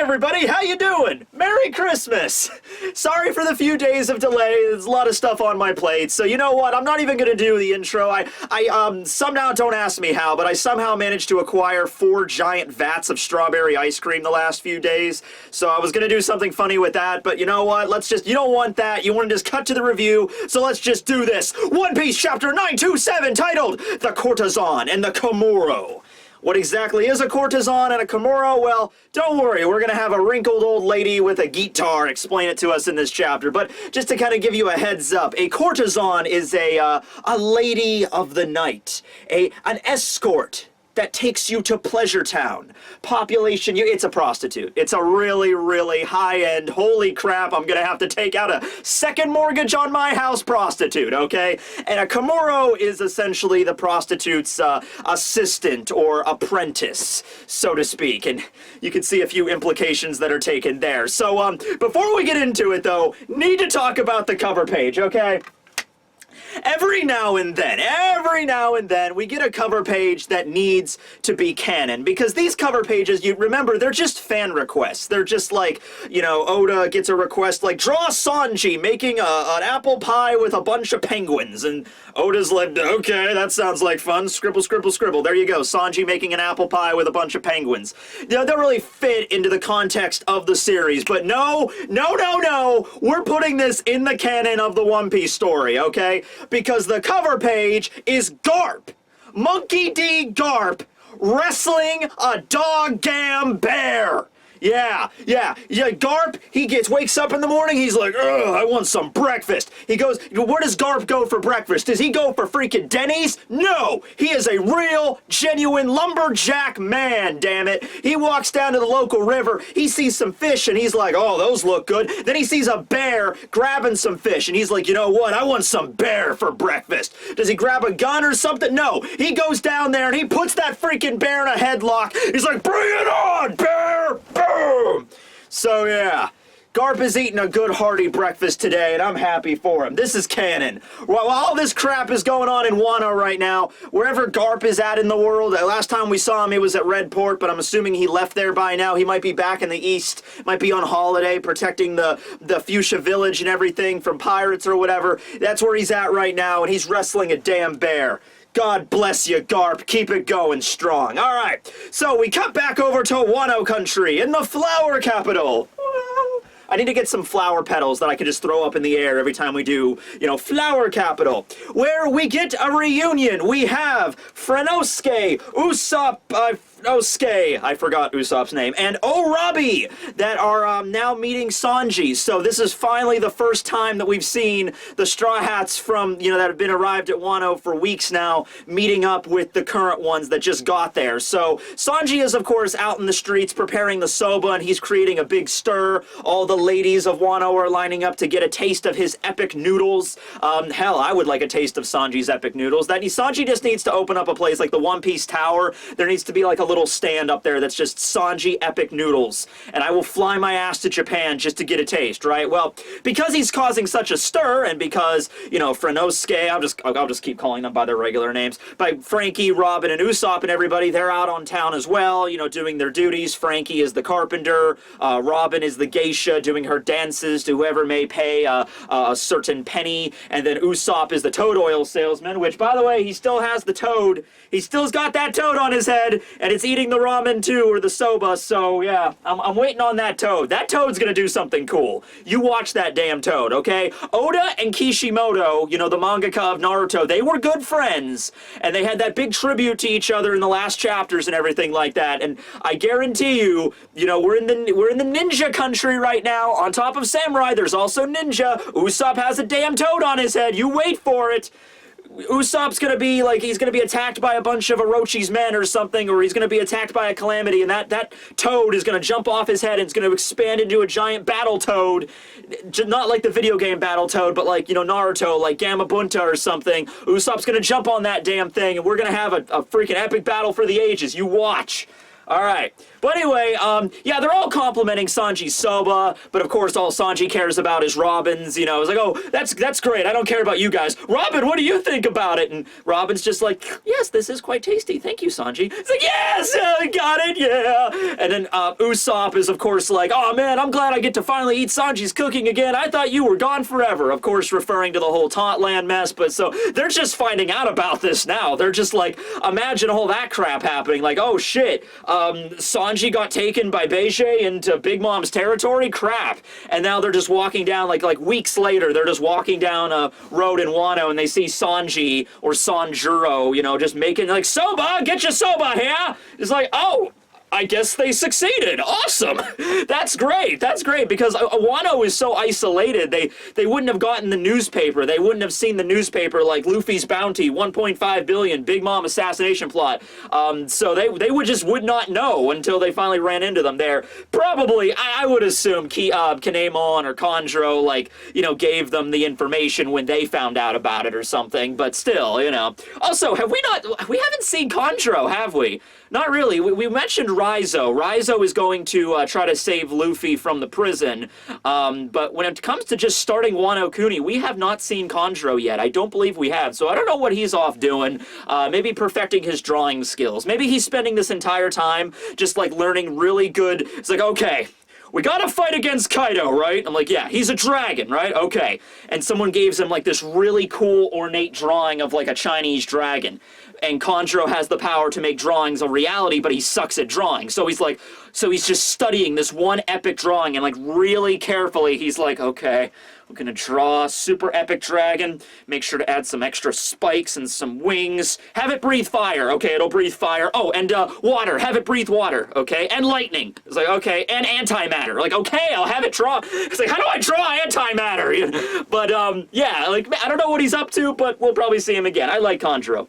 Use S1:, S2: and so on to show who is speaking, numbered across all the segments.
S1: everybody, how you doing? Merry Christmas! Sorry for the few days of delay, there's a lot of stuff on my plate, so you know what, I'm not even gonna do the intro. I somehow, don't ask me how, but I somehow managed to acquire 4 giant vats of strawberry ice cream the last few days, so I was gonna do something funny with that, but you know what, you don't want that, you wanna just cut to the review, so let's just do this. One Piece Chapter 927, titled The Courtesan and the Komuro. What exactly is a courtesan and a Komuro? Well, don't worry, we're gonna have a wrinkled old lady with a guitar explain it to us in this chapter, but just to kind of give you a heads up, a courtesan is a lady of the night, an escort that takes you to Pleasure Town. Population, it's a prostitute. It's a really, really high-end, holy crap, I'm gonna have to take out a second mortgage on my house prostitute, okay? And a Komuro is essentially the prostitute's assistant or apprentice, so to speak. And you can see a few implications that are taken there. So, before we get into it, though, need to talk about the cover page, okay? Every now and then, we get a cover page that needs to be canon, because these cover pages, you remember, they're just fan requests. They're just like, you know, Oda gets a request like, draw Sanji making an apple pie with a bunch of penguins, and Oda's like, okay, that sounds like fun, scribble, scribble, scribble. There you go, Sanji making an apple pie with a bunch of penguins. You know, they don't really fit into the context of the series, but no, we're putting this in the canon of the One Piece story, okay? Because the cover page is Garp, Monkey D. Garp, wrestling a dog-gam bear. Yeah, Garp, wakes up in the morning, he's like, ugh, I want some breakfast. He goes, where does Garp go for breakfast? Does he go for freaking Denny's? No, he is a real, genuine lumberjack man, damn it. He walks down to the local river, he sees some fish, and he's like, oh, those look good. Then he sees a bear grabbing some fish, and he's like, you know what, I want some bear for breakfast. Does he grab a gun or something? No, he goes down there, and he puts that freaking bear in a headlock. He's like, bring it on, bear! Boom! So yeah, Garp is eating a good hearty breakfast today, and I'm happy for him. This is canon. While all this crap is going on in Wano right now, wherever Garp is at in the world, last time we saw him, he was at Red Port, but I'm assuming he left there by now. He might be back in the East, might be on holiday, protecting the Fuchsia Village and everything from pirates or whatever. That's where he's at right now, and he's wrestling a damn bear. God bless you, Garp. Keep it going strong. All right, so we cut back over to Wano country in the flower capital. I need to get some flower petals that I can just throw up in the air every time we do, you know, flower capital, where we get a reunion. We have Frenosuke, Usopp, I forgot Usopp's name, and Orochi that are now meeting Sanji. So this is finally the first time that we've seen the Straw Hats from, you know, that have been arrived at Wano for weeks now, meeting up with the current ones that just got there. So Sanji is, of course, out in the streets preparing the soba, and he's creating a big stir. All the ladies of Wano are lining up to get a taste of his epic noodles. Hell, I would like a taste of Sanji's epic noodles. Sanji just needs to open up a place like the One Piece Tower. There needs to be like a little stand up there that's just Sanji epic noodles, and I will fly my ass to Japan just to get a taste, right? Well, because he's causing such a stir, and because, you know, Frenosuke, I'll just keep calling them by their regular names, by Frankie, Robin, and Usopp and everybody, they're out on town as well, you know, doing their duties. Frankie is the carpenter, Robin is the geisha doing her dances to whoever may pay a certain penny, and then Usopp is the toad oil salesman, which, by the way, he still has the toad. He still's got that toad on his head, and it's eating the ramen too, or the soba, so yeah, I'm waiting on that toad. That toad's gonna do something cool. You watch that damn toad, okay? Oda and Kishimoto, you know, the mangaka of Naruto, they were good friends, and they had that big tribute to each other in the last chapters and everything like that, and I guarantee you, you know, we're in the ninja country right now. On top of samurai, there's also ninja. Usopp has a damn toad on his head. You wait for it. Usopp's gonna be, like, he's gonna be attacked by a bunch of Orochi's men or something, or he's gonna be attacked by a calamity, and that toad is gonna jump off his head and it's gonna expand into a giant battle toad. Not like the video game battle toad, but like, you know, Naruto, like Gamabunta or something. Usopp's gonna jump on that damn thing, and we're gonna have a freaking epic battle for the ages. You watch. Alright. But anyway, yeah, they're all complimenting Sanji's soba, but of course all Sanji cares about is Robin's, you know. It's like, oh, that's great, I don't care about you guys. Robin, what do you think about it? And Robin's just like, yes, this is quite tasty, thank you, Sanji. It's like, yes, got it, yeah. And then Usopp is, of course, like, oh man, I'm glad I get to finally eat Sanji's cooking again. I thought you were gone forever. Of course, referring to the whole Tauntland mess. But so they're just finding out about this now. They're just like, imagine all that crap happening. Like, oh shit, Sanji got taken by Beige into Big Mom's territory? Crap. And now they're just walking down, like weeks later, they're just walking down a road in Wano and they see Sanji or Sanjuro, you know, just making like, soba, get your soba here. It's like, oh, I guess they succeeded. Awesome. That's great. That's great because Wano is so isolated. They wouldn't have gotten the newspaper. They wouldn't have seen the newspaper like Luffy's bounty, 1.5 billion, Big Mom assassination plot. So they would not know until they finally ran into them there. Probably, I would assume Kinemon or Kanjuro, like, you know, gave them the information when they found out about it or something. But still, you know. Also, we haven't seen Kanjuro, have we? Not really. We mentioned Raizo. Raizo is going to try to save Luffy from the prison. But when it comes to just starting Wano Kuni, we have not seen Kanjuro yet. I don't believe we have. So I don't know what he's off doing. Maybe perfecting his drawing skills. Maybe he's spending this entire time just like learning really good. It's like, okay, we gotta fight against Kaido, right? I'm like, yeah, he's a dragon, right? Okay. And someone gave him like this really cool ornate drawing of like a Chinese dragon. And Kanjuro has the power to make drawings a reality, but he sucks at drawing. So he's like, so he's just studying this one epic drawing and like really carefully, he's like, okay, we're gonna draw a super epic dragon, make sure to add some extra spikes and some wings, have it breathe fire, okay, it'll breathe fire. Oh, and water, have it breathe water, okay, and lightning. It's like, okay, and antimatter. Like, okay, I'll have it draw. It's like, how do I draw antimatter? But yeah, like, I don't know what he's up to, but we'll probably see him again. I like Kanjuro.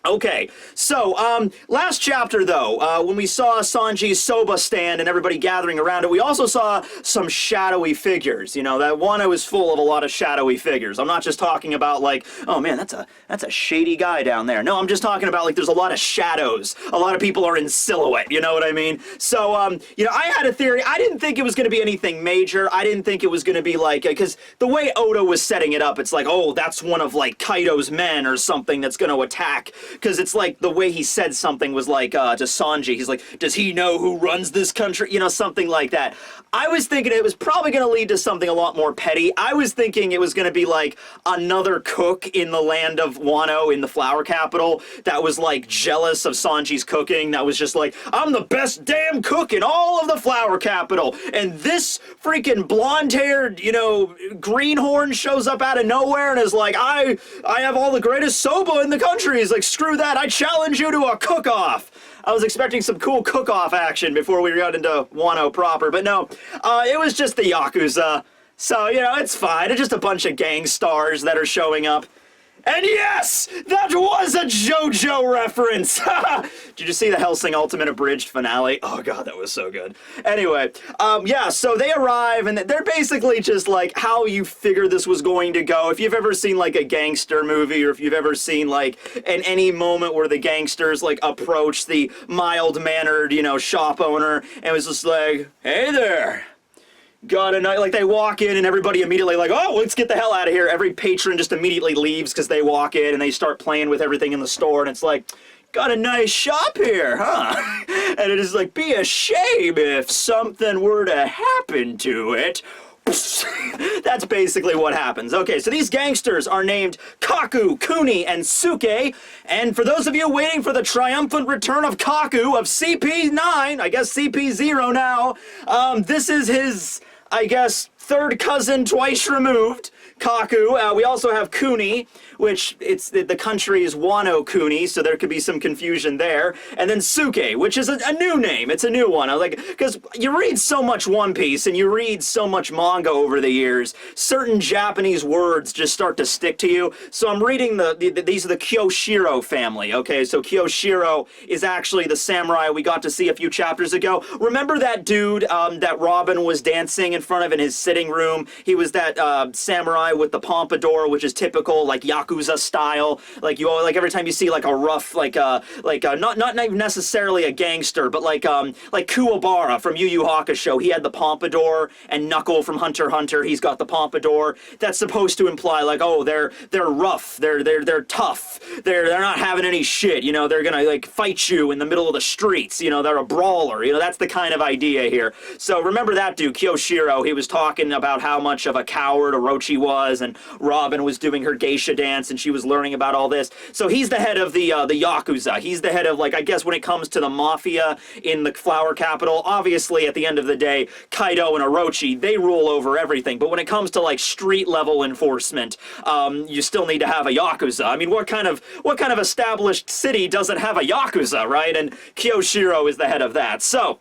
S1: Okay, so, last chapter, though, when we saw Sanji's soba stand and everybody gathering around it, we also saw some shadowy figures. You know, that Wano is full of a lot of shadowy figures. I'm not just talking about, like, oh man, that's a shady guy down there. No, I'm just talking about, like, there's a lot of shadows. A lot of people are in silhouette, you know what I mean? So, you know, I had a theory. I didn't think it was going to be anything major. I didn't think it was going to be, like, because the way Oda was setting it up, it's like, oh, that's one of, like, Kaido's men or something that's going to attack. Because it's like the way he said something was like to Sanji. He's like, does he know who runs this country? You know, something like that. I was thinking it was probably going to lead to something a lot more petty. I was thinking it was going to be like another cook in the land of Wano, in the flower capital, that was like jealous of Sanji's cooking. That was just like, I'm the best damn cook in all of the flower capital. And this freaking blonde-haired, you know, greenhorn shows up out of nowhere and is like, I have all the greatest soba in the country. He's like, screw that, I challenge you to a cook-off. I was expecting some cool cook-off action before we got into Wano proper, but no, it was just the Yakuza. So, you know, it's fine. It's just a bunch of gang stars that are showing up. And yes, that was a JoJo reference! Did you see the Hellsing Ultimate Abridged finale? Oh god, that was so good. Anyway, yeah, so they arrive, and they're basically just like how you figure this was going to go. If you've ever seen like a gangster movie, or if you've ever seen like in any moment where the gangsters like approach the mild-mannered, you know, shop owner, and it was just like, hey there! Got a night, like they walk in and everybody immediately like, oh, let's get the hell out of here. Every patron just immediately leaves because they walk in and they start playing with everything in the store, and it's like, got a nice shop here, huh? And it is like, be a shame if something were to happen to it. That's basically what happens. Okay, so these gangsters are named Kaku, Kuni, and Suke. And for those of you waiting for the triumphant return of Kaku, of CP9, I guess CP0 now, this is his, I guess, third cousin twice removed. Kaku. We also have Kuni, which it's the country is Wano Kuni, so there could be some confusion there. And then Suke, which is a new name. It's a new one. I was like, because you read so much One Piece and you read so much manga over the years, certain Japanese words just start to stick to you. So I'm reading these are the Kyoshiro family. Okay, so Kyoshiro is actually the samurai we got to see a few chapters ago. Remember that dude that Robin was dancing in front of in his sitting room? He was that samurai guy with the pompadour, which is typical, like, Yakuza style. Like, like, every time you see, like, a rough, not even necessarily a gangster, but like Kuwabara from Yu Yu Hakusho, he had the pompadour, and Knuckle from Hunter x Hunter, he's got the pompadour. That's supposed to imply, like, oh, they're rough, they're tough, they're not having any shit, you know, they're gonna, like, fight you in the middle of the streets, you know, they're a brawler, you know, that's the kind of idea here. So remember that dude, Kyoshiro, he was talking about how much of a coward Orochi was, and Robin was doing her geisha dance, and she was learning about all this. So he's the head of the Yakuza. He's the head of, like, I guess when it comes to the mafia in the Flower Capital, obviously at the end of the day, Kaido and Orochi, they rule over everything. But when it comes to, like, street level enforcement, you still need to have a Yakuza. I mean, what kind of established city doesn't have a Yakuza, right? And Kyoshiro is the head of that. So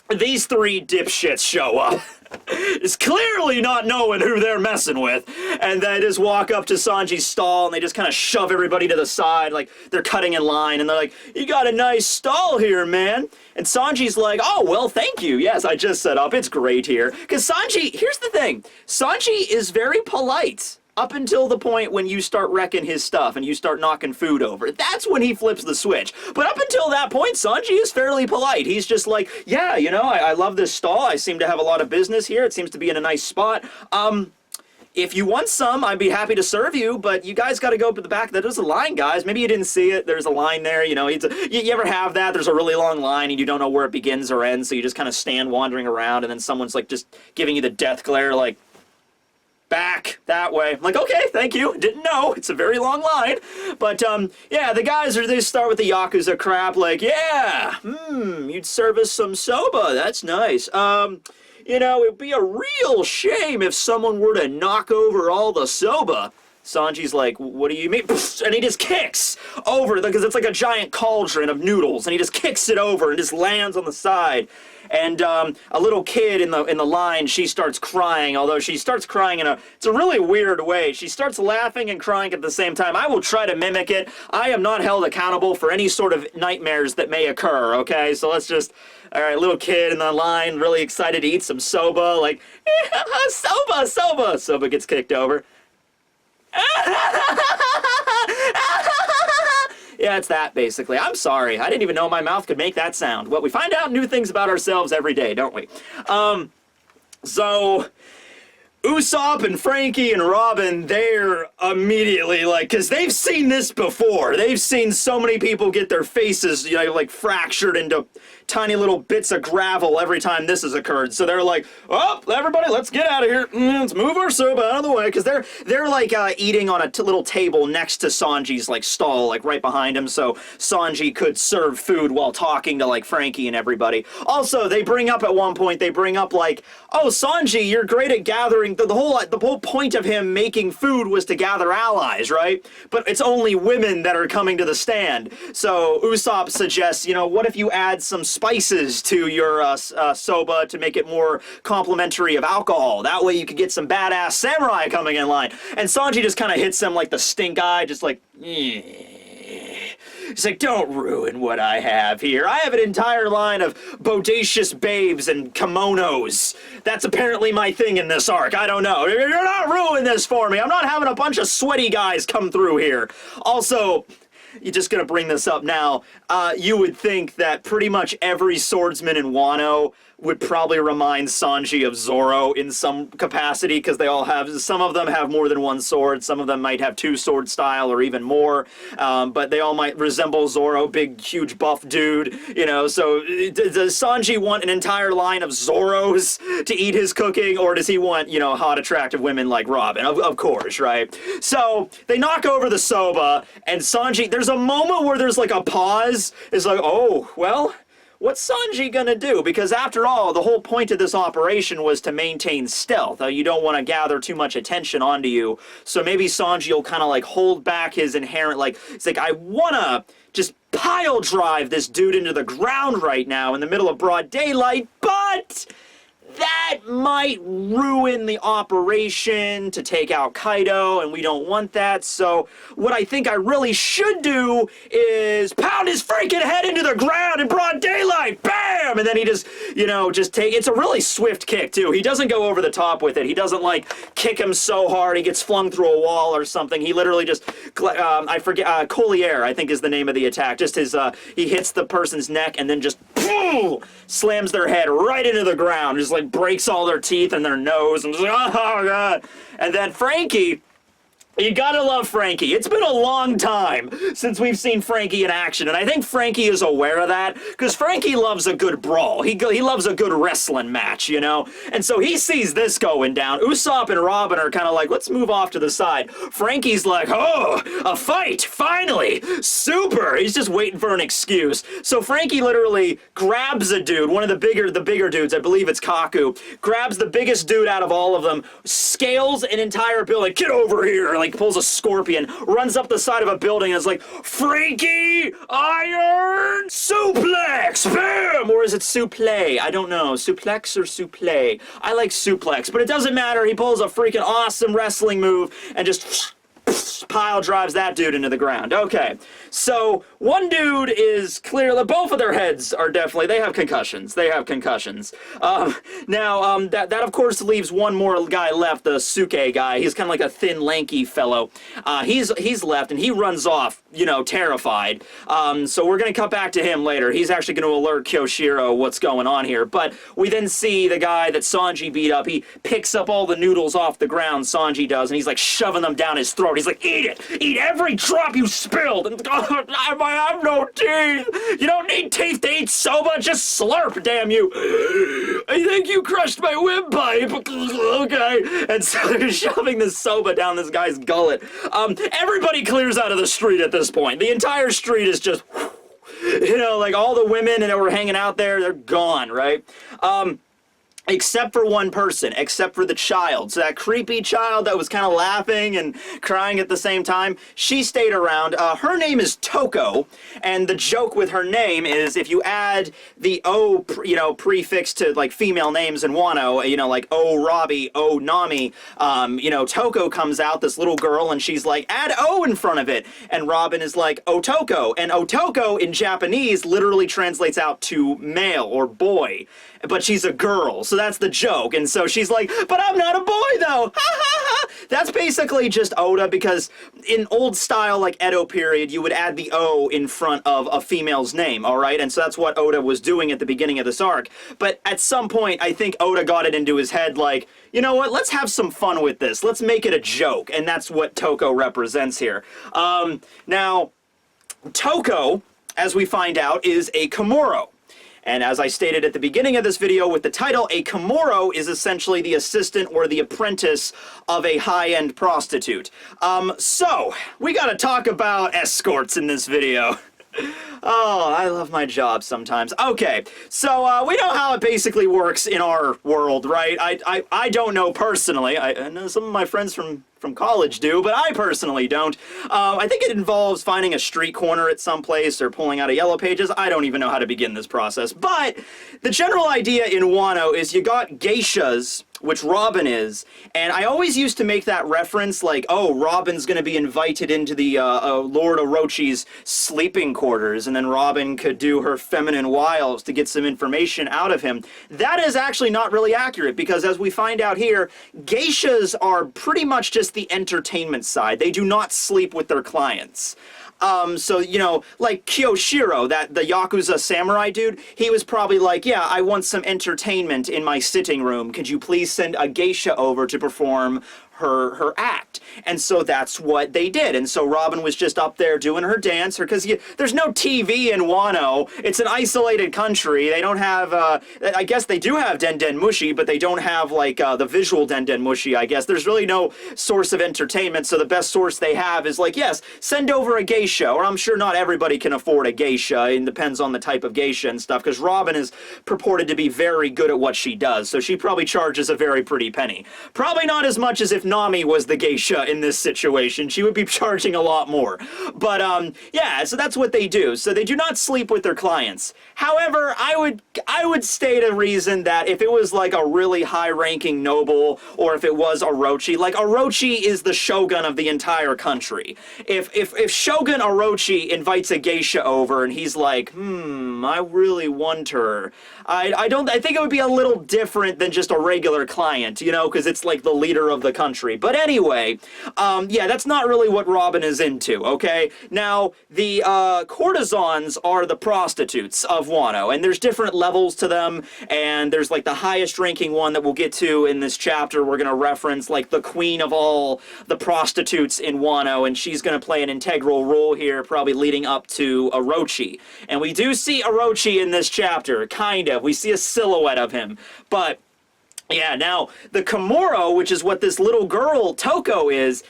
S1: these three dipshits show up. Is clearly not knowing who they're messing with, and they just walk up to Sanji's stall, and they just kind of shove everybody to the side, like they're cutting in line, and they're like, "You got a nice stall here, man." And Sanji's like, "Oh, well, thank you. Yes, I just set up. It's great here." Because Sanji, here's the thing, Sanji is very polite. Up until the point when you start wrecking his stuff and you start knocking food over. That's when he flips the switch. But up until that point, Sanji is fairly polite. He's just like, yeah, you know, I love this stall. I seem to have a lot of business here. It seems to be in a nice spot. If you want some, I'd be happy to serve you, but you guys got to go up to the back. There's a line, guys. Maybe you didn't see it. There's a line there, you know. You ever have that? There's a really long line, and you don't know where it begins or ends, so you just kind of stand wandering around, and then someone's, like, just giving you the death glare, like, back that way. I'm like, okay, thank you. Didn't know. It's a very long line. But, yeah, the guys they start with the Yakuza crap, like, yeah, you'd serve us some soba. That's nice. You know, it'd be a real shame if someone were to knock over all the soba. Sanji's like, what do you mean? And he just kicks over, because it's like a giant cauldron of noodles, and he just kicks it over and just lands on the side. And a little kid in the line, she starts crying, although she starts crying it's a really weird way. She starts laughing and crying at the same time. I will try to mimic it. I am not held accountable for any sort of nightmares that may occur, okay? So let's just, all right, little kid in the line, really excited to eat some soba, like, soba, soba. Soba gets kicked over. Yeah, it's that, basically. I'm sorry. I didn't even know my mouth could make that sound. Well, we find out new things about ourselves every day, don't we? So Usopp and Frankie and Robin, they're immediately like, because they've seen this before. They've seen so many people get their faces, you know, like fractured into tiny little bits of gravel every time this has occurred. So they're like, oh, everybody, let's get out of here. Let's move our soba out of the way. Because they're like eating on a little table next to Sanji's like stall, like right behind him. So Sanji could serve food while talking to like Frankie and everybody. Also, they bring up at one point, like, oh, Sanji, you're great at gathering. The whole point of him making food was to gather allies, right? But it's only women that are coming to the stand. So Usopp suggests, you know, what if you add some spices to your soba to make it more complimentary of alcohol? That way you could get some badass samurai coming in line. And Sanji just kind of hits him like the stink eye, just like, He's like, don't ruin what I have here. I have an entire line of bodacious babes and kimonos. That's apparently my thing in this arc. I don't know. You're not ruining this for me. I'm not having a bunch of sweaty guys come through here. Also, you're just gonna bring this up now. You would think that pretty much every swordsman in Wano would probably remind Sanji of Zoro in some capacity, because they all have, some of them have more than one sword, some of them might have two sword style or even more, but they all might resemble Zoro, big, huge, buff dude, you know. So does Sanji want an entire line of Zoros to eat his cooking, or does he want, you know, hot, attractive women like Robin? Of course, right? So they knock over the soba, and Sanji, there's a moment where there's like a pause. It's like, oh, well, what's Sanji gonna do? Because after all, the whole point of this operation was to maintain stealth. You don't want to gather too much attention onto you. So maybe Sanji will kind of like hold back his inherent, like, it's like, I wanna just pile drive this dude into the ground right now in the middle of broad daylight, but that might ruin the operation to take out Kaido, and we don't want that. So what I think I really should do is pound his freaking head into the ground in broad daylight, bam, and then he just, you know, it's a really swift kick, too. He doesn't go over the top with it. He doesn't, like, kick him so hard he gets flung through a wall or something. He literally just, I forget, Collier, I think is the name of the attack. Just he hits the person's neck and then just, boom, slams their head right into the ground. Just, like, breaks all their teeth and their nose. And just like, oh, God. And then Frankie... You gotta love Frankie. It's been a long time since we've seen Frankie in action, and I think Frankie is aware of that, because Frankie loves a good brawl. He loves a good wrestling match, you know? And so he sees this going down. Usopp and Robin are kind of like, let's move off to the side. Frankie's like, oh, a fight, finally, super. He's just waiting for an excuse. So Frankie literally grabs a dude, one of the bigger dudes, I believe it's Kaku, grabs the biggest dude out of all of them, scales an entire building, get over here, like pulls a scorpion, runs up the side of a building and is like, Frankie, iron suplex, bam! Or is it suplex? I don't know, suplex or suplex? I like suplex, but it doesn't matter. He pulls a freaking awesome wrestling move and just pile drives that dude into the ground. Okay, so one dude is clearly, both of their heads are definitely, they have concussions. They have concussions. That of course leaves one more guy left, the Suke guy. He's kind of like a thin, lanky fellow. He's left, and he runs off, you know, terrified. So we're going to cut back to him later. He's actually going to alert Kyoshiro what's going on here. But we then see the guy that Sanji beat up. He picks up all the noodles off the ground, Sanji does, and he's like shoving them down his throat. He's like, eat it! Eat every drop you spilled! And I have no teeth! You don't need teeth to eat soba, just slurp, damn you! I think you crushed my windpipe! Okay. And so they're shoving this soba down this guy's gullet. Everybody clears out of the street at this point. The entire street is just, you know, like all the women that were hanging out there, they're gone, right? Except for one person, except for the child. So that creepy child that was kind of laughing and crying at the same time, she stayed around. Her name is Toko, and the joke with her name is if you add the O, you know, prefix to like female names in Wano, you know, like O Robbie, O Nami, you know, Toko comes out, this little girl, and she's like, add O in front of it. And Robin is like, Otoko. And Otoko in Japanese literally translates out to male or boy. But she's a girl, so that's the joke. And so she's like, but I'm not a boy, though! Ha ha ha! That's basically just Oda, because in old style, like Edo period, you would add the O in front of a female's name, alright? And so that's what Oda was doing at the beginning of this arc. But at some point, I think Oda got it into his head, like, you know what, let's have some fun with this. Let's make it a joke. And that's what Toko represents here. Now, Toko, as we find out, is a Komoro. And as I stated at the beginning of this video with the title, a Komoro is essentially the assistant or the apprentice of a high-end prostitute. So, we gotta talk about escorts in this video. Oh, I love my job sometimes. Okay, so we know how it basically works in our world, right? I don't know personally. I know some of my friends from college do, but I personally don't. I think it involves finding a street corner at some place or pulling out a Yellow Pages. I don't even know how to begin this process. But the general idea in Wano is you got geishas, which Robin is, and I always used to make that reference like, oh, Robin's gonna be invited into the Lord Orochi's sleeping quarters, and then Robin could do her feminine wiles to get some information out of him. That is actually not really accurate, because as we find out here, geishas are pretty much just the entertainment side. They do not sleep with their clients. So, you know, like Kyoshiro, the Yakuza samurai dude, he was probably like, yeah, I want some entertainment in my sitting room. Could you please send a geisha over to perform her act? And so that's what they did. And so Robin was just up there doing her dance, because there's no TV in Wano. It's an isolated country. They don't have, I guess they do have Den Den Mushi, but they don't have, like, the visual Den Den Mushi, I guess. There's really no source of entertainment, so the best source they have is, like, yes, send over a geisha, or I'm sure not everybody can afford a geisha. It depends on the type of geisha and stuff, because Robin is purported to be very good at what she does, so she probably charges a very pretty penny. Probably not as much as if if Nami was the geisha in this situation. She would be charging a lot more. But, yeah, so that's what they do. So they do not sleep with their clients. However, I would state a reason that if it was like a really high-ranking noble, or if it was Orochi, like Orochi is the shogun of the entire country. If Shogun Orochi invites a geisha over and he's like, I really want her, I think it would be a little different than just a regular client, you know, because it's like the leader of the country. But anyway, yeah, that's not really what Robin is into, okay? Now, the courtesans are the prostitutes of Wano, and there's different levels to them, and there's like the highest ranking one that we'll get to in this chapter. We're going to reference like the queen of all the prostitutes in Wano, and she's going to play an integral role here, probably leading up to Orochi. And we do see Orochi in this chapter, kind of. We see a silhouette of him, but yeah, now, the Komuro, which is what this little girl, Toko, is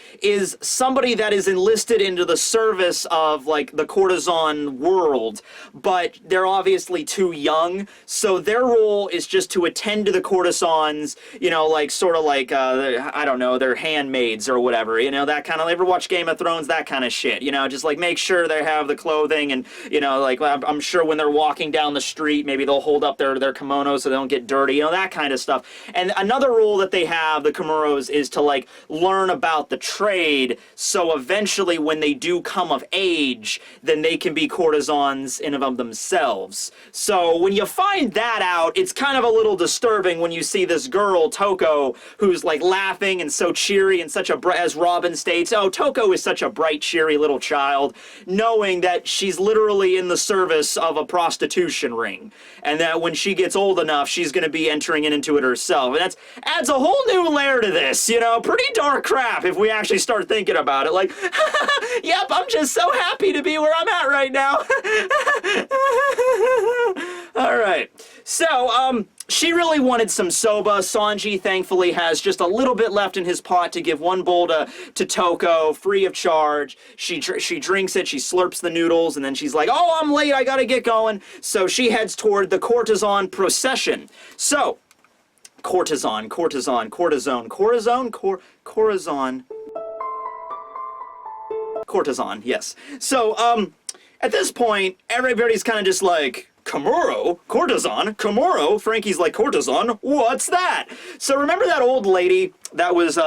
S1: somebody that is enlisted into the service of, like, the courtesan world, but they're obviously too young, so their role is just to attend to the courtesans, you know, like, sort of like, I don't know, their handmaids or whatever, you know, that kind of, ever watch Game of Thrones, that kind of shit, you know, just, like, make sure they have the clothing, and, you know, like, I'm sure when they're walking down the street, maybe they'll hold up their kimono so they don't get dirty, you know, that kind of stuff. And another rule that they have, the Komuros, is to, like, learn about the trade, so eventually when they do come of age, then they can be courtesans in and of themselves. So when you find that out, it's kind of a little disturbing when you see this girl, Toko, who's, like, laughing and so cheery and such a, as Robin states, oh, Toko is such a bright, cheery little child, knowing that she's literally in the service of a prostitution ring, and that when she gets old enough, she's going to be entering into it herself. And that adds a whole new layer to this, you know, pretty dark crap if we actually start thinking about it. Like, yep, I'm just so happy to be where I'm at right now. All right, so, she really wanted some soba. Sanji, thankfully, has just a little bit left in his pot to give one bowl to Toko, free of charge. She drinks it, she slurps the noodles, and then she's like, oh, I'm late, I gotta get going. So she heads toward the courtesan procession. So, courtesan, yes. So, at this point, everybody's kind of just like, Komuro? Courtesan? Komuro? Frankie's like, courtesan? What's that? So remember that old lady that was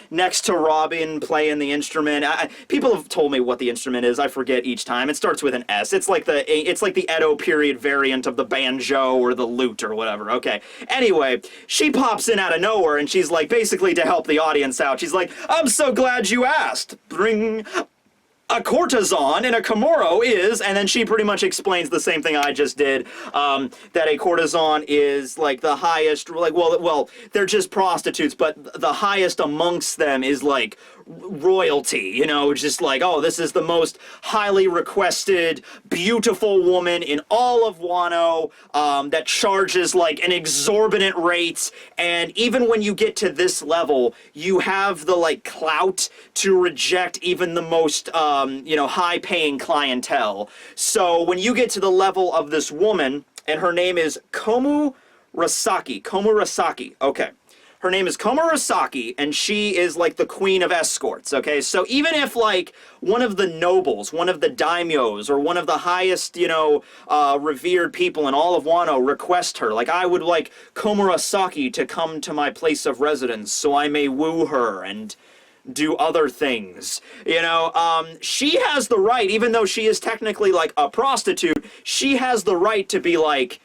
S1: next to Robin playing the instrument? People have told me what the instrument is. I forget each time. It starts with an S. It's like the Edo period variant of the banjo or the lute or whatever. Okay. Anyway, she pops in out of nowhere and she's like, basically to help the audience out, she's like, I'm so glad you asked. Bring a courtesan and a Komuro is, and then she pretty much explains the same thing I just did, that a courtesan is like the highest, like, well, they're just prostitutes, but the highest amongst them is like royalty, you know, just like, oh, this is the most highly requested, beautiful woman in all of Wano, that charges like an exorbitant rate, and even when you get to this level, you have the like clout to reject even the most, you know, high-paying clientele. So when you get to the level of this woman, and her name is Komurasaki, okay. Her name is Komurasaki, and she is like the queen of escorts, okay? So even if like one of the nobles, one of the daimyos, or one of the highest, you know, revered people in all of Wano request her, like I would like Komurasaki to come to my place of residence so I may woo her and do other things, you know, she has the right, even though she is technically like a prostitute, she has the right to be like,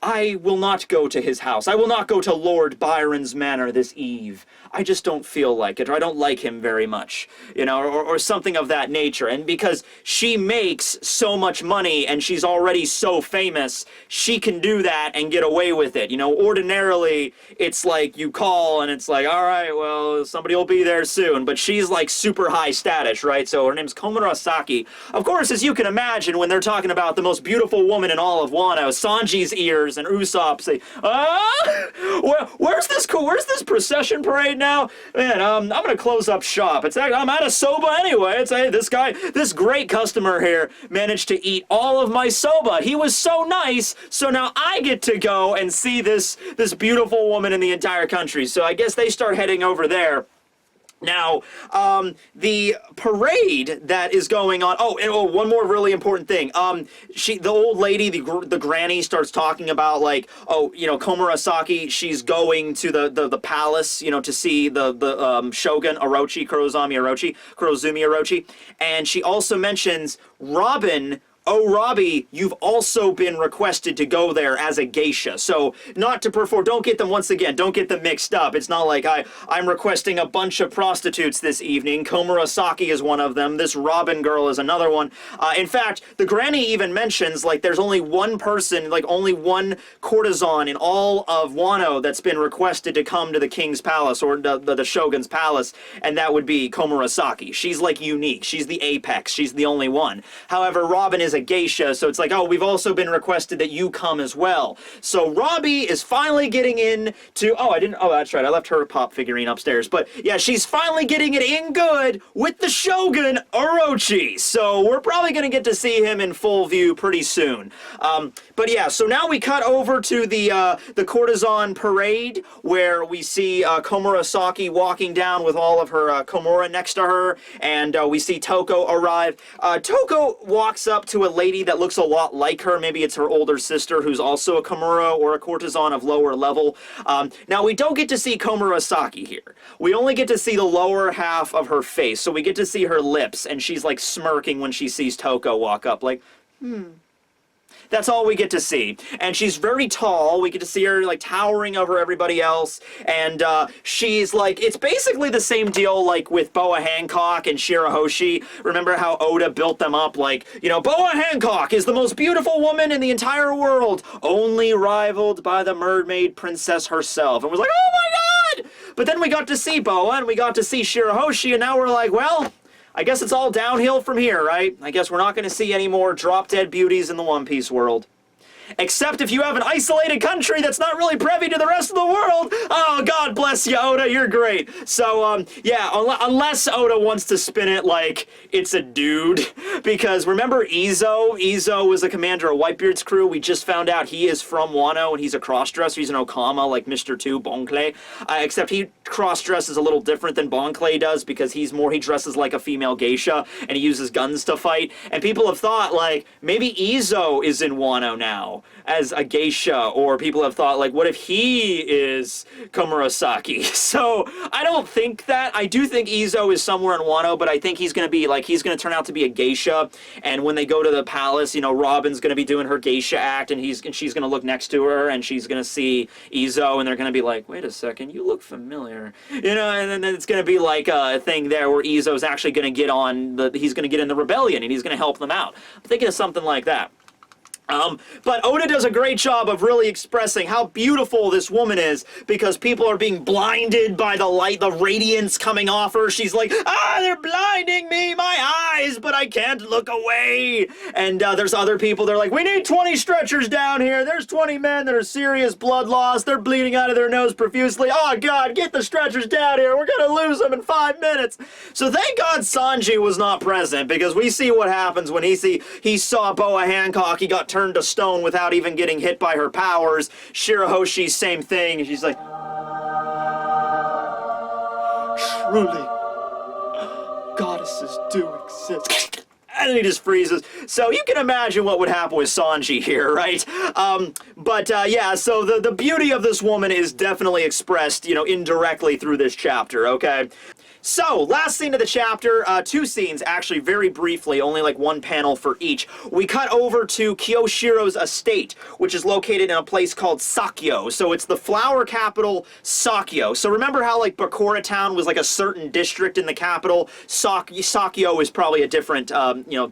S1: I will not go to his house. I will not go to Lord Byron's manor this eve. I just don't feel like it, or I don't like him very much, you know, or something of that nature. And because she makes so much money and she's already so famous, she can do that and get away with it. You know, ordinarily, it's like you call and it's like, all right, well, somebody will be there soon. But she's like super high status, right? So her name's Komurasaki. Of course, as you can imagine, when they're talking about the most beautiful woman in all of Wano, Sanji's ears and Usopp say, where's this procession parade now? Man, I'm gonna close up shop. I'm out of soba anyway. It's, hey, this great customer here managed to eat all of my soba. He was so nice, so now I get to go and see this beautiful woman in the entire country. So I guess they start heading over there. Now, the parade that is going on. Oh, and one more really important thing. The old lady, the granny, starts talking about like, oh, Komurasaki. She's going to the palace, to see the Shogun Orochi, Kurozumi Orochi, and she also mentions Robin. Oh, Robbie, you've also been requested to go there as a geisha. So, not to perform, don't get them mixed up. It's not like I'm requesting a bunch of prostitutes this evening. Komurasaki is one of them. This Robin girl is another one. In fact, the granny even mentions, like, there's only one person, like, only one courtesan in all of Wano that's been requested to come to the king's palace, or the shogun's palace, and that would be Komurasaki. She's, like, unique. She's the apex. She's the only one. However, Robin is a geisha, so it's like, oh, we've also been requested that you come as well. So Robbie is finally getting in to, that's right, I left her pop figurine upstairs, but yeah, she's finally getting it in good with the Shogun Orochi, so we're probably gonna get to see him in full view pretty soon. But yeah, so now we cut over to the Courtesan Parade, where we see Komurasaki walking down with all of her Komura next to her, and we see Toko arrive. Toko walks up to a lady that looks a lot like her. Maybe it's her older sister who's also a Komura or a courtesan of lower level. Now, we don't get to see Komurasaki here. We only get to see the lower half of her face, so we get to see her lips, and she's like smirking when she sees Toko walk up, like, That's all we get to see. And she's very tall. We get to see her, like, towering over everybody else. And she's, like, it's basically the same deal, like, with Boa Hancock and Shirahoshi. Remember how Oda built them up, like, Boa Hancock is the most beautiful woman in the entire world, only rivaled by the mermaid princess herself. And was like, oh my god! But then we got to see Boa, and we got to see Shirahoshi, and now we're like, well, I guess it's all downhill from here, right? I guess we're not going to see any more drop-dead beauties in the One Piece world. Except if you have an isolated country that's not really privy to the rest of the world. Oh, God bless you, Oda, you're great. So, yeah, unless Oda wants to spin it like it's a dude. Because remember Izo? Izo was the commander of Whitebeard's crew. We just found out he is from Wano, and he's a crossdresser. He's an Okama, like Mr. 2, Bonclay. Except he cross-dresses a little different than Bonclay does, because he dresses like a female geisha, and he uses guns to fight. And people have thought, like, maybe Izo is in Wano now as a geisha, or people have thought, like, what if he is Komurasaki? So, I don't think that. I do think Izo is somewhere in Wano, but I think he's gonna be, like, he's gonna turn out to be a geisha, and when they go to the palace, Robin's gonna be doing her geisha act, and she's gonna look next to her, and she's gonna see Izo, and they're gonna be like, wait a second, you look familiar. And then it's gonna be like a thing there where Izo's actually gonna he's gonna get in the rebellion, and he's gonna help them out. I'm thinking of something like that. But Oda does a great job of really expressing how beautiful this woman is, because people are being blinded by the light, the radiance coming off her. She's like, they're blinding me, my eyes, but I can't look away. And there's other people, they're like, we need 20 stretchers down here. There's 20 men that are serious blood loss. They're bleeding out of their nose profusely. Oh, God, get the stretchers down here. We're gonna lose them in 5 minutes. So thank God Sanji was not present, because we see what happens when he saw Boa Hancock. He got turned to stone without even getting hit by her powers. Shirahoshi, same thing. She's like, truly, goddesses do exist. And he just freezes. So you can imagine what would happen with Sanji here, right? Yeah, so the beauty of this woman is definitely expressed, indirectly through this chapter, okay? So, last scene of the chapter, 2 scenes, actually, very briefly, only like 1 panel for each. We cut over to Kyoshiro's estate, which is located in a place called Sakyo. So it's the flower capital, Sakyo. So remember how, like, Bakura Town was like a certain district in the capital? Sakyo is probably a different,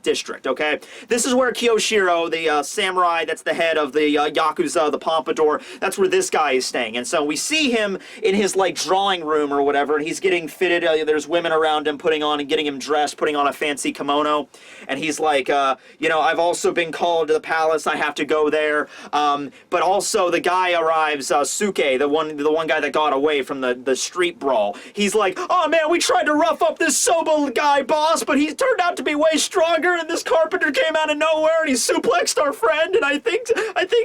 S1: district, okay? This is where Kyoshiro, the samurai that's the head of the Yakuza, the Pompadour, that's where this guy is staying. And so we see him in his, like, drawing room or whatever, and he's getting fitted. There's women around him getting him dressed, putting on a fancy kimono, and he's like, I've also been called to the palace, I have to go there, but also the guy arrives, Suke, the one guy that got away from the street brawl. He's like, oh man, we tried to rough up this Soba guy, boss, but he turned out to be way stronger, and this carpenter came out of nowhere, and he suplexed our friend, and I think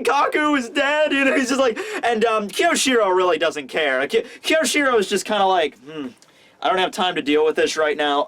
S1: Kaku is dead, he's just like, and Kyoshiro really doesn't care. Kyoshiro is just kind of like, I don't have time to deal with this right now.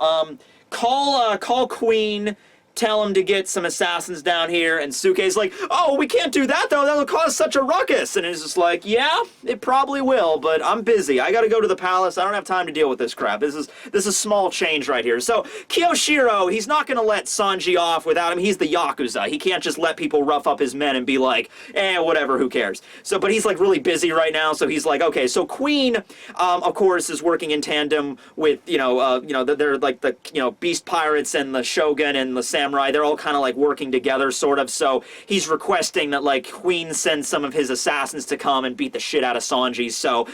S1: Call Queen. Tell him to get some assassins down here, and Suke's like, oh, we can't do that, though. That'll cause such a ruckus. And he's just like, yeah, it probably will, but I'm busy. I gotta go to the palace. I don't have time to deal with this crap. This is small change right here. So, Kyoshiro, he's not gonna let Sanji off without him. He's the Yakuza. He can't just let people rough up his men and be like, whatever, who cares? So, but he's, like, really busy right now, so he's like, okay. So, Queen, of course, is working in tandem with, they're, like, the, Beast Pirates and the Shogun and the Samurai, they're all kind of like working together, sort of. So he's requesting that like Queen send some of his assassins to come and beat the shit out of Sanji. So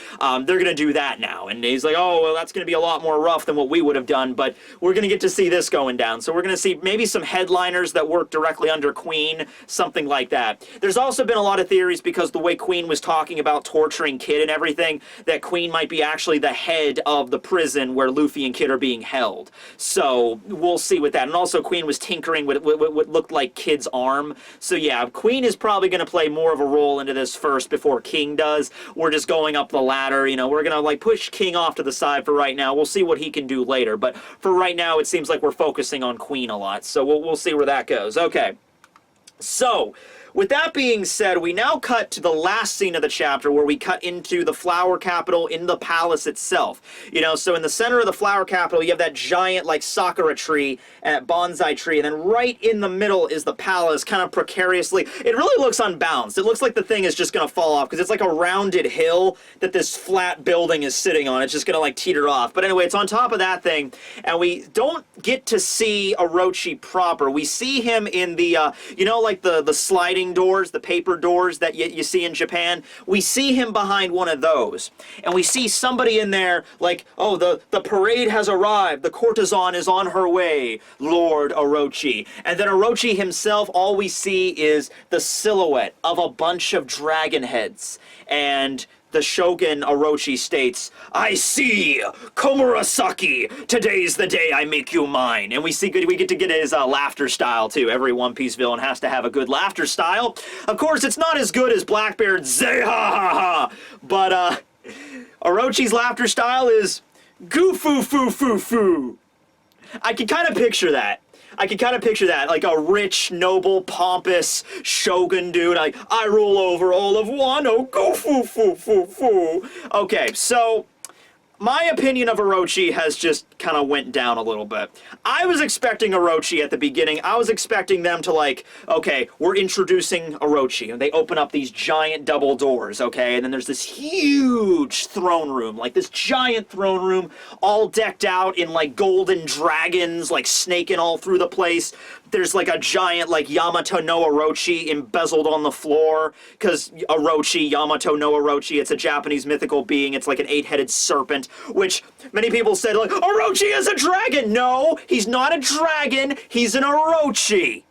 S1: they're gonna do that now. And he's like, oh, well, that's gonna be a lot more rough than what we would have done, but we're gonna get to see this going down. So we're gonna see maybe some headliners that work directly under Queen, something like that. There's also been a lot of theories because the way Queen was talking about torturing Kid and everything, that Queen might be actually the head of the prison where Luffy and Kid are being held. So we'll see with that. And also Queen was tinkering with what looked like Kid's arm. So yeah, Queen is probably going to play more of a role into this first before King does. We're just going up the ladder, we're going to like push King off to the side for right now. We'll see what he can do later, but for right now it seems like we're focusing on Queen a lot. So we'll see where that goes. Okay. So, with that being said, we now cut to the last scene of the chapter where we cut into the flower capital in the palace itself. So in the center of the flower capital, you have that giant, like, sakura tree, bonsai tree, and then right in the middle is the palace, kind of precariously. It really looks unbalanced. It looks like the thing is just going to fall off, because it's like a rounded hill that this flat building is sitting on. It's just going to, like, teeter off. But anyway, it's on top of that thing, and we don't get to see Orochi proper. We see him in the, like the sliding doors, the paper doors that you see in Japan. We see him behind one of those, and we see somebody in there like, oh, the parade has arrived, the courtesan is on her way, Lord Orochi. And then Orochi himself, all we see is the silhouette of a bunch of dragon heads, and the Shogun Orochi states, I see, Komurasaki, today's the day I make you mine. And we get to get his laughter style, too. Every One Piece villain has to have a good laughter style. Of course, it's not as good as Blackbeard's Zay-ha-ha-ha, but Orochi's laughter style is goo-foo-foo-foo-foo. I can kind of picture that. Like a rich, noble, pompous Shogun dude. I rule over all of Wano. Go foo foo foo foo. Okay, so my opinion of Orochi has just kind of went down a little bit. I was expecting Orochi at the beginning. I was expecting them to like, okay, we're introducing Orochi. And they open up these giant double doors, okay? And then there's this huge throne room, like this giant throne room, all decked out in like golden dragons, like snaking all through the place. There's like a giant like Yamato no Orochi embezzled on the floor, because Orochi, Yamato no Orochi, it's a Japanese mythical being. It's like an 8-headed serpent, which many people said like, Orochi is a dragon! No, he's not a dragon, he's an Orochi!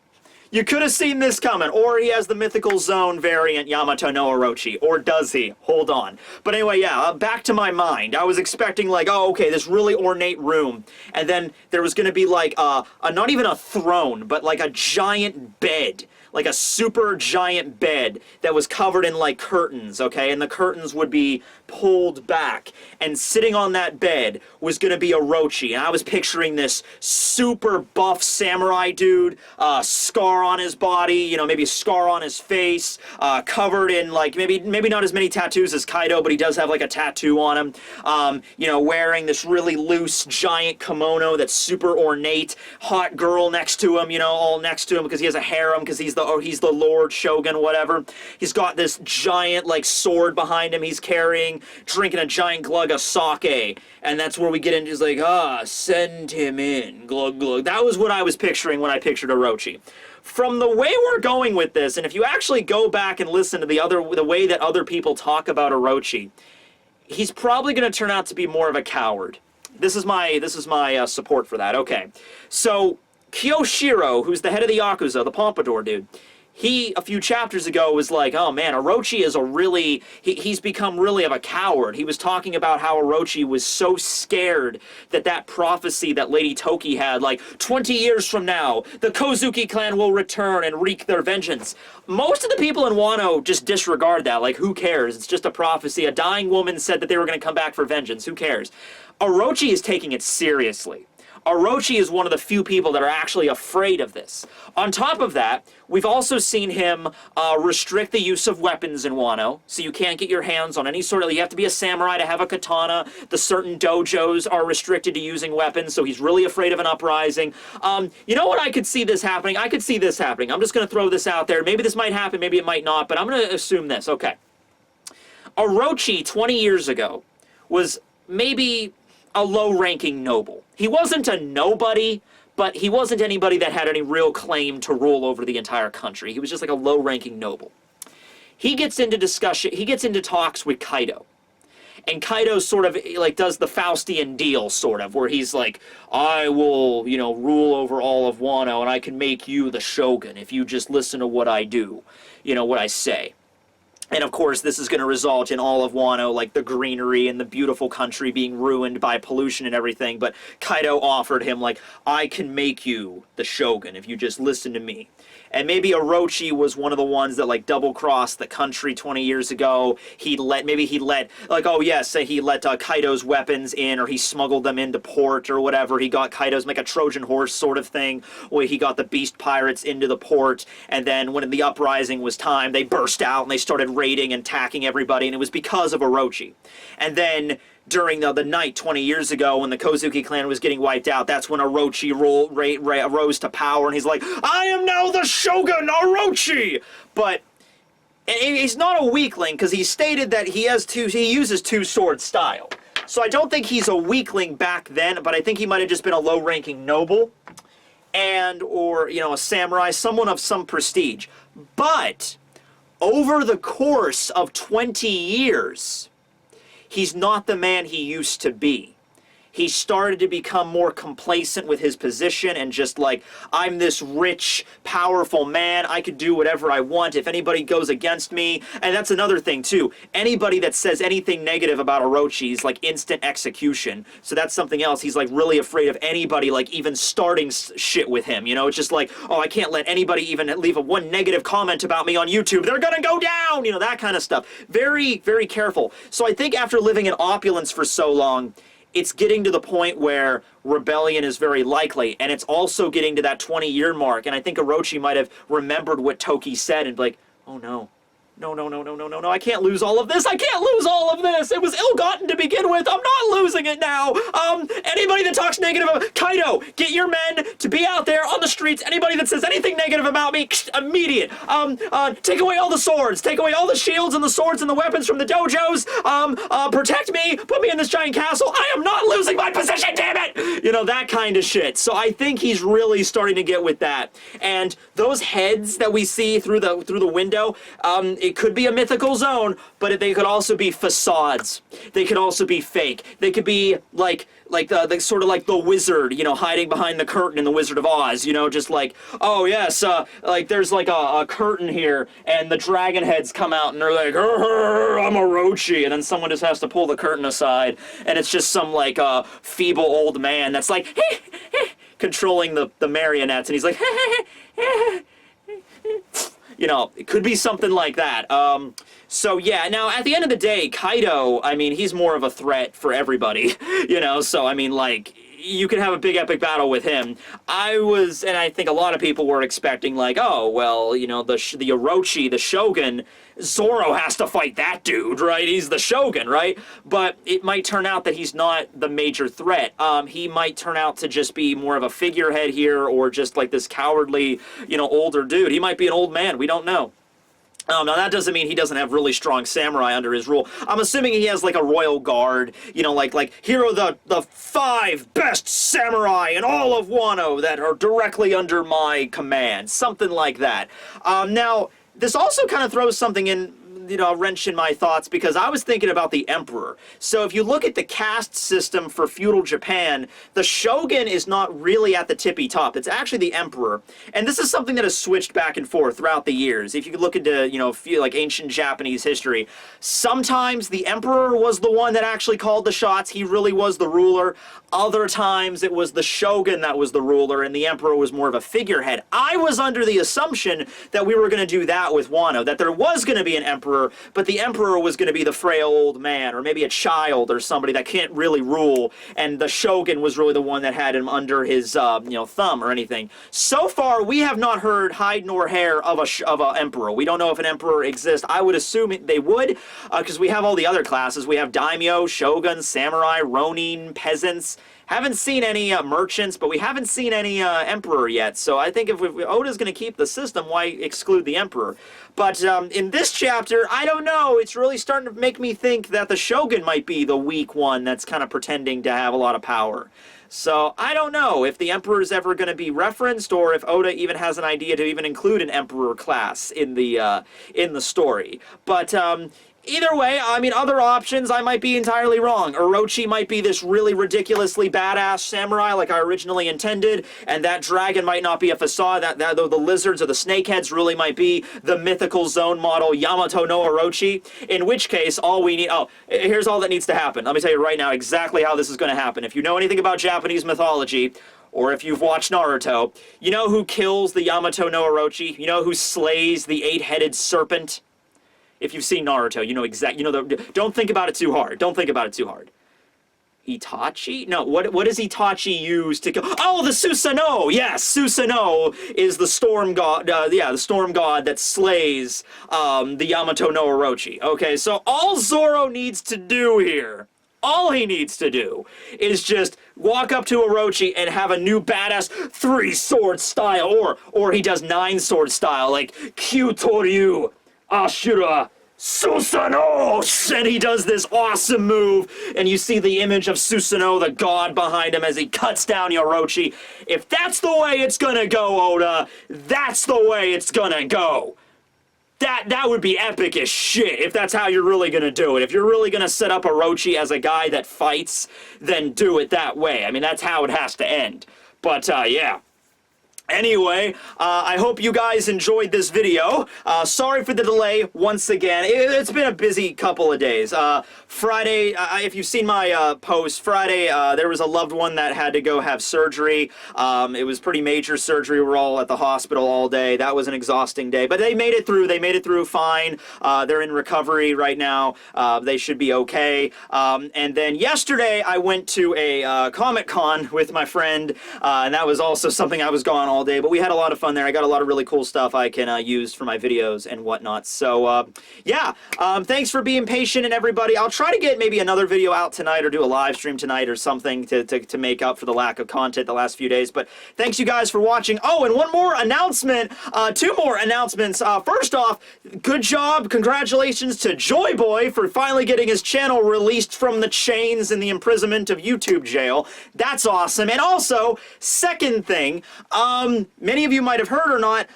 S1: You could have seen this coming. Or he has the mythical zone variant Yamato no Orochi. Or does he? Hold on. But anyway, yeah, back to my mind. I was expecting like, oh, okay, this really ornate room. And then there was going to be like not even a throne, but like a giant bed. Like a super giant bed that was covered in like curtains, okay? And the curtains would be pulled back. And sitting on that bed was going to be Orochi. And I was picturing this super buff samurai dude, scar on his body, maybe a scar on his face, covered in like, maybe not as many tattoos as Kaido, but he does have like a tattoo on him. Wearing this really loose giant kimono that's super ornate, hot girl next to him, all next to him because he has a harem, because he's the Lord Shogun, whatever. He's got this giant like sword behind him he's carrying, drinking a giant glug of sake, and that's where we get into, like, send him in, glug glug. That was what I was picturing when I pictured Orochi. From the way we're going with this, and if you actually go back and listen to the way that other people talk about Orochi, he's probably going to turn out to be more of a coward. This is my support for that. Okay, so Kyoshiro, who's the head of the Yakuza, the Pompadour dude, he, a few chapters ago, was like, oh man, Orochi is a really, he's become really of a coward. He was talking about how Orochi was so scared that that prophecy that Lady Toki had, like, 20 years from now, the Kozuki clan will return and wreak their vengeance. Most of the people in Wano just disregard that, like, who cares? It's just a prophecy. A dying woman said that they were going to come back for vengeance. Who cares? Orochi is taking it seriously. Orochi is one of the few people that are actually afraid of this. On top of that, we've also seen him restrict the use of weapons in Wano, so you can't get your hands on any sort of, you have to be a samurai to have a katana. The certain dojos are restricted to using weapons, so he's really afraid of an uprising. You know what I could see this happening? I could see this happening. I'm just going to throw this out there. Maybe this might happen, maybe it might not, but I'm going to assume this. Okay. Orochi, 20 years ago, was maybe a low-ranking noble. He wasn't a nobody, but he wasn't anybody that had any real claim to rule over the entire country. He was just like a low-ranking noble. He gets into discussion, he gets into talks with Kaido. And Kaido sort of, like, does the Faustian deal, sort of, where he's like, I will, you know, rule over all of Wano, and I can make you the shogun if you just listen to what I do, you know, what I say. And of course, this is going to result in all of Wano, like the greenery and the beautiful country being ruined by pollution and everything. But Kaido offered him, like, I can make you the shogun if you just listen to me. And maybe Orochi was one of the ones that, like, double-crossed the country 20 years ago. Maybe he let, like, oh yes, say he let Kaido's weapons in, or he smuggled them into port or whatever. He got Kaido's, like, a Trojan horse sort of thing, where he got the beast pirates into the port, and then when the uprising was time, they burst out and they started raiding and attacking everybody, and it was because of Orochi. And then during the night 20 years ago when the Kozuki clan was getting wiped out, that's when Orochi rose to power, and he's like, I am now the Shogun Orochi! But he's not a weakling, because he stated that he uses two-sword style. So I don't think he's a weakling back then, but I think he might have just been a low-ranking noble, or, you know, a samurai, someone of some prestige. But over the course of 20 years, he's not the man he used to be. He started to become more complacent with his position and just like, I'm this rich, powerful man. I could do whatever I want if anybody goes against me. And that's another thing, too. Anybody that says anything negative about Orochi is like instant execution. So that's something else. He's like really afraid of anybody like even starting shit with him. You know, it's just like, oh, I can't let anybody even leave one negative comment about me on YouTube. They're gonna go down! You know, that kind of stuff. Very, very careful. So I think after living in opulence for so long, it's getting to the point where rebellion is very likely, and it's also getting to that 20-year mark, and I think Orochi might have remembered what Toki said and be like, oh no. No, I can't lose all of this. I can't lose all of this. It was ill-gotten to begin with. I'm not losing it now. Anybody that talks negative about Kaido, get your men to be out there on the streets. Anybody that says anything negative about me, immediate. Take away all the swords. Take away all the shields and the swords and the weapons from the dojos. Protect me. Put me in this giant castle. I am not losing my position, damn it! You know, that kind of shit. So I think he's really starting to get with that. And those heads that we see through the window, it could be a mythical zone, but they could also be facades. They could also be fake. They could be like the sort of like the wizard, you know, hiding behind the curtain in The Wizard of Oz, you know, just like, oh yes, like there's like a curtain here, and the dragon heads come out, and they're like, I'm Orochi, and then someone just has to pull the curtain aside, and it's just some like feeble old man that's like, controlling the marionettes, and he's like, you know, it could be something like that. So yeah, now at the end of the day, Kaido, I mean, he's more of a threat for everybody, you know, so I mean, like, you can have a big epic battle with him. And I think a lot of people were expecting, like, oh, well, you know, the Orochi, the Shogun, Zoro has to fight that dude, right? He's the Shogun, right? But it might turn out that he's not the major threat. He might turn out to just be more of a figurehead here, or just like this cowardly, you know, older dude. He might be an old man. We don't know. Now that doesn't mean he doesn't have really strong samurai under his rule. I'm assuming he has like a royal guard, you know, like here are the 5 best samurai in all of Wano that are directly under my command, something like that. Now this also kind of throws something in a wrench in my thoughts because I was thinking about the Emperor. So if you look at the caste system for feudal Japan, the Shogun is not really at the tippy top. It's actually the Emperor. And this is something that has switched back and forth throughout the years. If you look into, like ancient Japanese history, sometimes the Emperor was the one that actually called the shots. He really was the ruler. Other times it was the Shogun that was the ruler and the Emperor was more of a figurehead. I was under the assumption that we were going to do that with Wano, that there was going to be an Emperor, but the Emperor was going to be the frail old man or maybe a child or somebody that can't really rule, and the Shogun was really the one that had him under his thumb or anything. So far, we have not heard hide nor hair of a Emperor. We don't know if an Emperor exists. I would assume they would, because we have all the other classes. We have daimyo, shogun, samurai, ronin, peasants. Haven't seen any merchants, but we haven't seen any Emperor yet. So I think if Oda's going to keep the system, why exclude the Emperor? But in this chapter, I don't know. It's really starting to make me think that the Shogun might be the weak one that's kind of pretending to have a lot of power. So I don't know if the Emperor is ever going to be referenced, or if Oda even has an idea to even include an Emperor class in the story. But either way, I mean, other options, I might be entirely wrong. Orochi might be this really ridiculously badass samurai like I originally intended, and that dragon might not be a facade. The lizards or the snakeheads really might be the mythical zone model Yamato no Orochi, in which case, all we need... Oh, here's all that needs to happen. Let me tell you right now exactly how this is going to happen. If you know anything about Japanese mythology, or if you've watched Naruto, you know who kills the Yamato no Orochi? You know who slays the eight-headed serpent? If you've seen Naruto, you know exactly, don't think about it too hard. Don't think about it too hard. Itachi? No, what does Itachi use to kill? Oh, the Susanoo! Yes, Susanoo is the storm god, the storm god that slays, the Yamato no Orochi. Okay, so all Zoro needs to do here, all he needs to do is just walk up to Orochi and have a new badass 3-sword style, or he does 9-sword style, like Kyutoryu Ashura Susanoo, and he does this awesome move, and you see the image of Susanoo, the god, behind him as he cuts down Orochi. If that's the way it's gonna go, Oda, that's the way it's gonna go. That would be epic as shit if that's how you're really gonna do it. If you're really gonna set up Orochi as a guy that fights, then do it that way. I mean, that's how it has to end. But, yeah. Anyway, I hope you guys enjoyed this video. Sorry for the delay once again. It's been a busy couple of days. Friday, if you've seen my post, Friday there was a loved one that had to go have surgery. It was pretty major surgery. We were all at the hospital all day. That was an exhausting day, but they made it through. They made it through fine. They're in recovery right now. They should be okay. And then yesterday I went to a Comic-Con with my friend, and that was also something I was gone all day, but we had a lot of fun there. I got a lot of really cool stuff I can use for my videos and whatnot. So yeah, thanks for being patient, and everybody, I'll try to get maybe another video out tonight or do a live stream tonight or something to make up for the lack of content the last few days. But thanks you guys for watching. Oh, and one more announcement, 2 more announcements. First off, good job, congratulations to Joy Boy for finally getting his channel released from the chains and the imprisonment of YouTube jail. That's awesome. And also, second thing, many of you might have heard or not,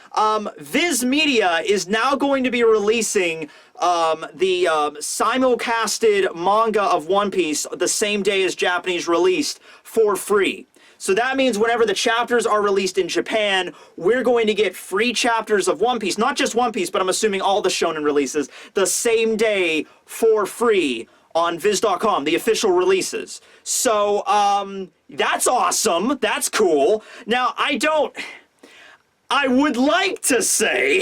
S1: Viz Media is now going to be releasing the simulcasted manga of One Piece the same day as Japanese released for free. So that means whenever the chapters are released in Japan, we're going to get free chapters of One Piece, not just One Piece, but I'm assuming all the shonen releases, the same day for free on Viz.com, the official releases. So, that's awesome. That's cool. Now, I would like to say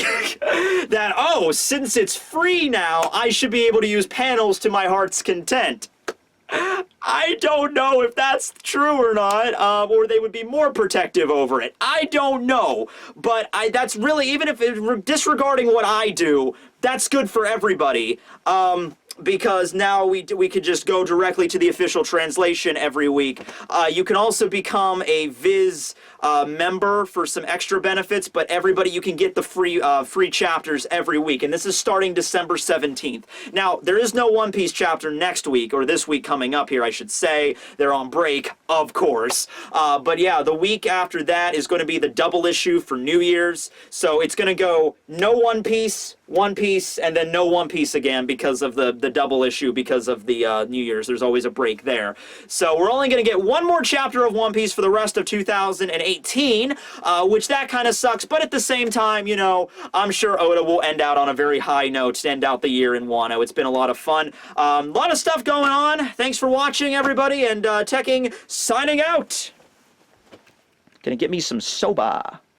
S1: that, oh, since it's free now, I should be able to use panels to my heart's content. I don't know if that's true or not, or they would be more protective over it. I don't know, but that's really, even if disregarding what I do, that's good for everybody. because now we could just go directly to the official translation every week. You can also become a Viz member for some extra benefits, but everybody, you can get the free chapters every week, and this is starting December 17th. Now, there is no One Piece chapter next week, or this week coming up here, I should say. They're on break, of course. But yeah, the week after that is going to be the double issue for New Year's, so it's going to go no One Piece, and then no One Piece again because of the double issue, because of the New Year's. There's always a break there. So we're only going to get one more chapter of One Piece for the rest of 2018, which that kind of sucks. But at the same time, you know, I'm sure Oda will end out on a very high note to end out the year in Wano. It's been a lot of fun. A lot of stuff going on. Thanks for watching, everybody, and Tekking signing out. Gonna get me some soba.